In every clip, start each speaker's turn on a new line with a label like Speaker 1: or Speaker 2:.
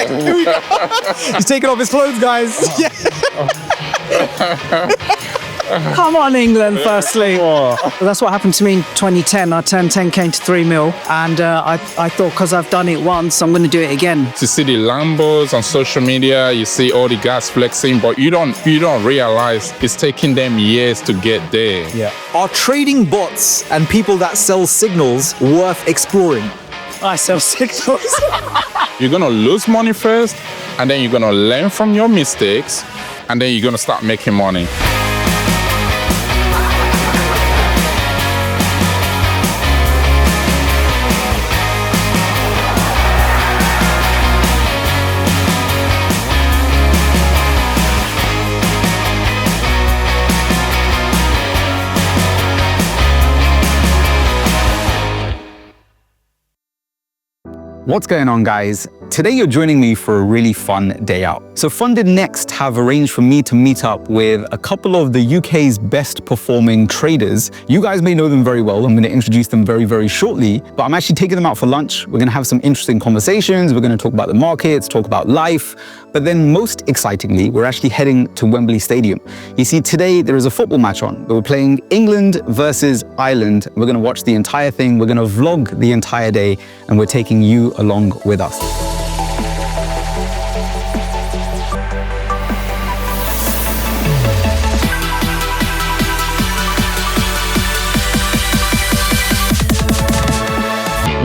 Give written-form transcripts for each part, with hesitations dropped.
Speaker 1: He's taking off his clothes, guys. Yeah.
Speaker 2: Come on, England, firstly. That's what happened to me in 2010. I turned 10K into 3 mil, and I thought because I've done it once, I'm going to do it again.
Speaker 3: You see the Lambos on social media, you see all the guys flexing, but you don't realize it's taking them years to get there.
Speaker 1: Yeah. Are trading bots and people that sell signals worth exploring?
Speaker 2: I sell signals.
Speaker 3: You're going to lose money first, and then you're going to learn from your mistakes, and then you're going to start making money.
Speaker 1: What's going on, guys? Today you're joining me for a really fun day out. So FundedNext have arranged for me to meet up with a couple of the UK's best performing traders. You guys may know them very well. I'm going to introduce them very, very shortly, but I'm actually taking them out for lunch. We're going to have some interesting conversations. We're going to talk about the markets, talk about life. But then most excitingly, we're actually heading to Wembley Stadium. You see, today there is a football match on. We're playing England versus Ireland. We're going to watch the entire thing. We're going to vlog the entire day, and we're taking you along with us.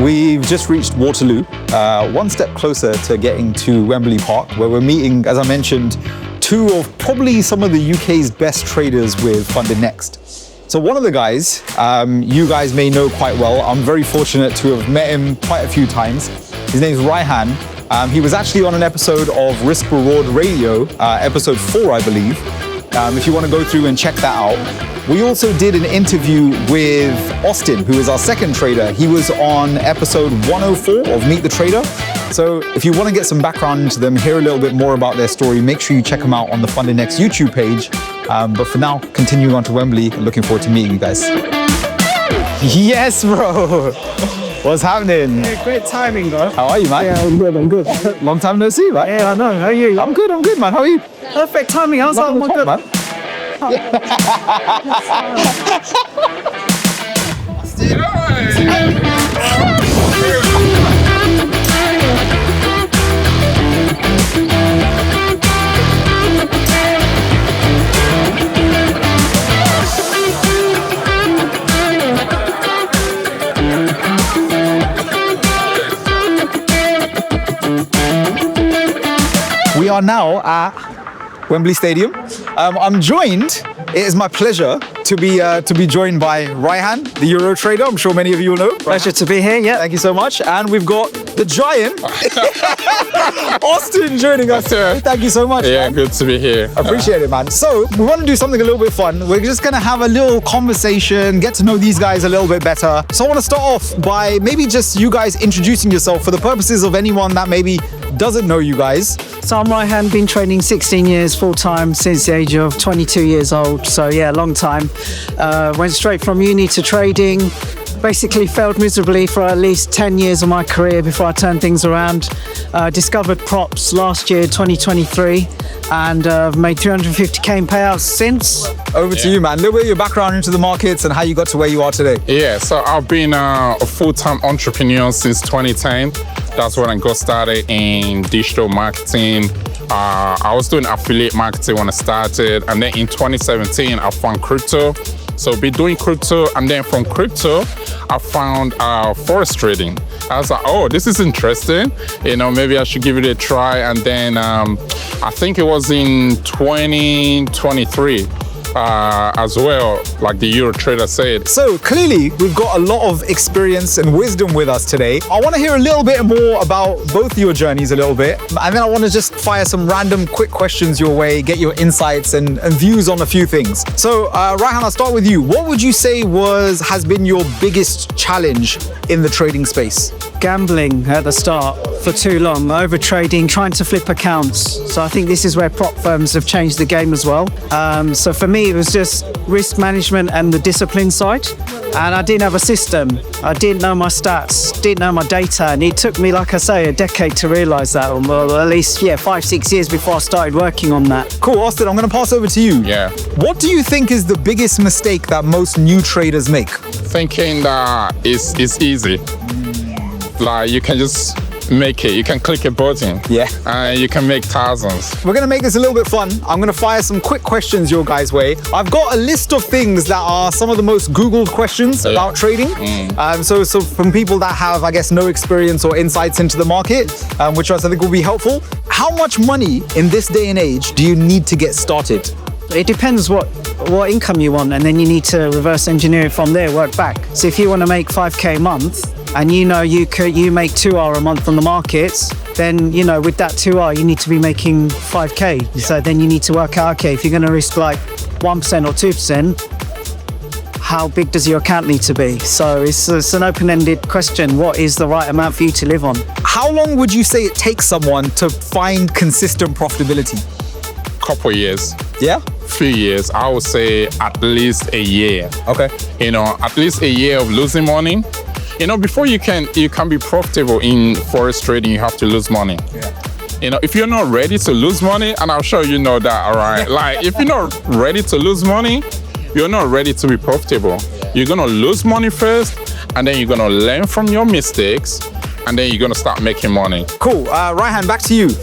Speaker 1: We've just reached Waterloo, one step closer to getting to Wembley Park, where we're meeting, as I mentioned, two of probably some of the UK's best traders with FundedNext. So one of the guys, you guys may know quite well. I'm very fortunate to have met him quite a few times. His name's Ryhan. He was actually on an episode of Risk Reward Radio, episode 4, I believe. If you want to go through and check that out. We also did an interview with Austin, who is our second trader. He was on episode 104 of Meet the Trader. So if you want to get some background into them, hear a little bit more about their story, make sure you check them out on the FundedNext YouTube page. But for now, continuing on to Wembley, looking forward to meeting you guys. Yes, bro. What's happening?
Speaker 2: Yeah, great timing, though.
Speaker 1: How are you, man?
Speaker 2: Yeah, I'm good.
Speaker 1: Long time no see, right?
Speaker 2: Yeah, I know. How are you?
Speaker 1: I'm good, man. How are you?
Speaker 2: Perfect timing. I was like, oh my God.
Speaker 1: Man. We are now at Wembley Stadium. I'm joined. It is my pleasure to be joined by Ryhan, the Euro trader. I'm sure many of you will know.
Speaker 2: Pleasure to be here. Yeah.
Speaker 1: Thank you so much. And we've got the giant, Austin, joining us. Thank you so much.
Speaker 3: Yeah,
Speaker 1: man.
Speaker 3: good to be here.
Speaker 1: Appreciate it, man. So we want to do something a little bit fun. We're just going to have a little conversation, get to know these guys a little bit better. So I want to start off by maybe just you guys introducing yourself for the purposes of anyone that maybe doesn't know you guys.
Speaker 2: So I'm Ryhan, been trading 16 years full-time since the age of 22 years old. So yeah, long time. Went straight from uni to trading. Basically failed miserably for at least 10 years of my career before I turned things around. Discovered props last year, 2023, and made 350k in payouts since.
Speaker 1: Over to you, man. A little bit of your background into the markets and how you got to where you are today.
Speaker 3: Yeah, so I've been a full-time entrepreneur since 2010. That's when I got started in digital marketing. I was doing affiliate marketing when I started, and then in 2017, I found crypto. So been doing crypto, and then from crypto, I found forex trading. I was like, oh, this is interesting. You know, maybe I should give it a try. And then I think it was in 2023. As well, like the Euro trader said.
Speaker 1: So clearly we've got a lot of experience and wisdom with us today. I want to hear a little bit more about both your journeys a little bit, and then I want to just fire some random quick questions your way, get your insights and views on a few things. So Ryhan, I'll start with you. What would you say has been your biggest challenge in the trading space?
Speaker 2: gambling at the start for too long, over trading, trying to flip accounts. So I think this is where prop firms have changed the game as well. So for me, it was just risk management and the discipline side. And I didn't have a system. I didn't know my stats, didn't know my data. And it took me, like I say, a decade to realise that. Well, at least, 5-6 years before I started working on that.
Speaker 1: Cool, Austin, I'm going to pass over to you.
Speaker 3: Yeah.
Speaker 1: What do you think is the biggest mistake that most new traders make?
Speaker 3: Thinking that it's easy. Like you can just make it. You can click a button.
Speaker 1: Yeah.
Speaker 3: And you can make thousands.
Speaker 1: We're going to make this a little bit fun. I'm going to fire some quick questions your guys' way. I've got a list of things that are some of the most Googled questions about trading. So from people that have, I guess, no experience or insights into the market, which I think will be helpful. How much money in this day and age do you need to get started?
Speaker 2: It depends what income you want, and then you need to reverse engineer it from there, work back. So if you want to make 5k a month, and you make 2R a month on the markets, then with that 2R you need to be making 5k. So then you need to work out, okay, if you're going to risk like 1% or 2%, how big does your account need to be? So it's an open-ended question. What is the right amount for you to live on?
Speaker 1: How long would you say it takes someone to find consistent profitability?
Speaker 3: Couple years.
Speaker 1: Yeah?
Speaker 3: Few years. I would say at least a year.
Speaker 1: Okay.
Speaker 3: At least a year of losing money. Before you can be profitable in forex trading, you have to lose money.
Speaker 1: Yeah.
Speaker 3: If you're not ready to lose money, and I'm sure you know that, all right? Like, if you're not ready to lose money, you're not ready to be profitable. You're gonna lose money first, and then you're gonna learn from your mistakes, and then you're gonna start making money.
Speaker 1: Cool. Ryhan, back to you.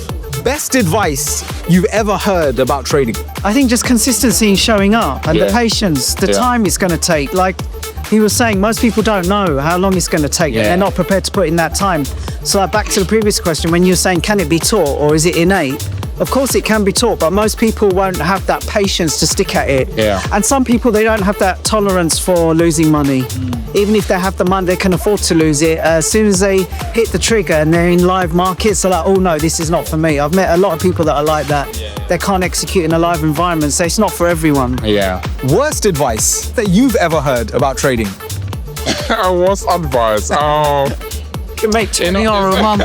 Speaker 1: Best advice you've ever heard about trading?
Speaker 2: I think just consistency in showing up and the patience, the time it's going to take. Like he was saying, most people don't know how long it's going to take and they're not prepared to put in that time. So like back to the previous question, when you're saying, can it be taught or is it innate? Of course it can be taught, but most people won't have that patience to stick at it.
Speaker 3: Yeah.
Speaker 2: And some people, they don't have that tolerance for losing money. Even if they have the money, they can afford to lose it. As soon as they hit the trigger and they're in live markets, they're like, oh no, this is not for me. I've met a lot of people that are like that. They can't execute in a live environment, so it's not for everyone.
Speaker 3: Yeah.
Speaker 1: Worst advice that you've ever heard about trading?
Speaker 3: Worst advice?
Speaker 2: You can make 20 euro a month.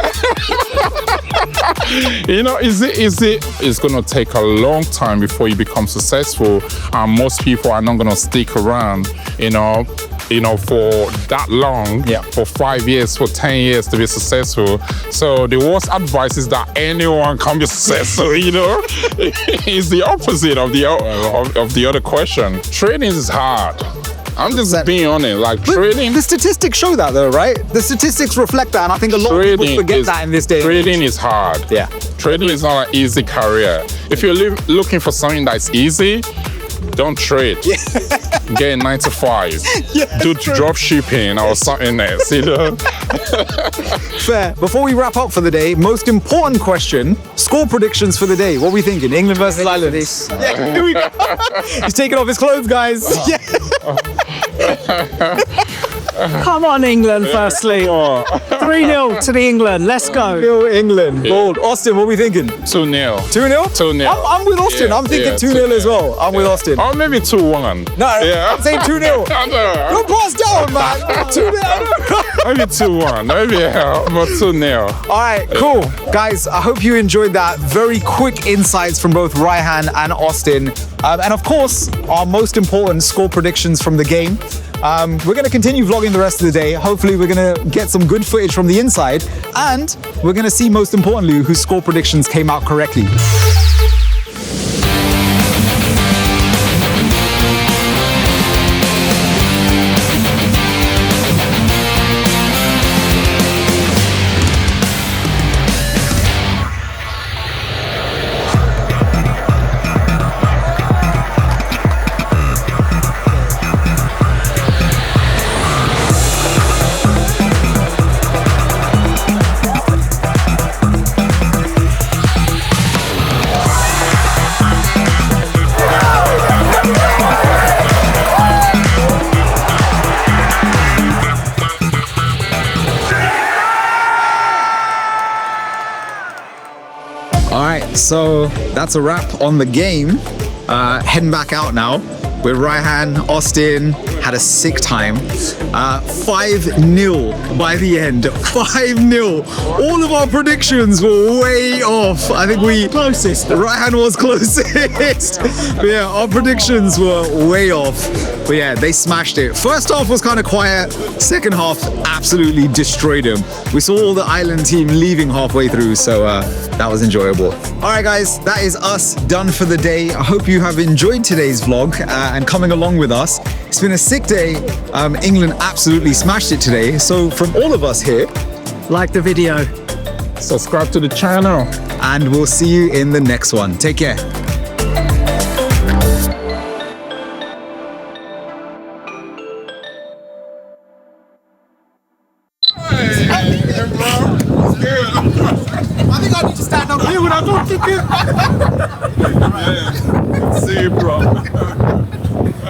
Speaker 2: It's gonna take a long time before you become successful, and most people are not gonna stick around, for that long, for 5 years, for 10 years to be successful. So the worst advice is that anyone can be successful, It's the opposite of the other question. Trading is hard. I'm just being honest, like trading.
Speaker 1: The statistics show that though, right? The statistics reflect that, and I think a lot of people forget that in this day.
Speaker 3: Trading is hard.
Speaker 1: Yeah.
Speaker 3: Trading is not an easy career. If you're looking for something that's easy, don't trade. Get a 9 to 5. Do drop shipping or something else,
Speaker 1: Fair. Before we wrap up for the day, most important question, score predictions for the day. What are we thinking? England versus Ireland. Yeah, here we go. He's taking off his clothes, guys.
Speaker 2: Come on, England, firstly. 3-0 to the England. Let's go.
Speaker 1: 3-0 England. Bold. Austin, what are we thinking?
Speaker 3: 2-0.
Speaker 1: 2-0?
Speaker 3: 2-0.
Speaker 1: I'm with Austin. I'm thinking 2-0 as well. I'm with Austin.
Speaker 3: Or maybe 2-1.
Speaker 1: No, I'm saying 2-0. Don't pass down, man. 2-0.
Speaker 3: Maybe 2-1. Maybe, but 2-0.
Speaker 1: All right, cool. Guys, I hope you enjoyed that. Very quick insights from both Ryhan and Austin. And of course, our most important score predictions from the game. We're going to continue vlogging the rest of the day. Hopefully, we're going to get some good footage from the inside. And we're going to see, most importantly, whose score predictions came out correctly. So that's a wrap on the game. Heading back out now with Ryhan, Austin. Had a sick time. 5-0 by the end. 5-0. All of our predictions were way off. I think closest. Ryhan was closest. But yeah, our predictions were way off. But yeah, they smashed it. First half was kind of quiet. Second half absolutely destroyed them. We saw all the island team leaving halfway through, so that was enjoyable. All right, guys, that is us done for the day. I hope you have enjoyed today's vlog and coming along with us. It's been a sick day. England absolutely smashed it today. So from all of us here,
Speaker 2: Like the video.
Speaker 3: Subscribe to the channel.
Speaker 1: and we'll see you in the next one. Take care. I think I need to stand up here when I don't kick it.
Speaker 3: See you, bro.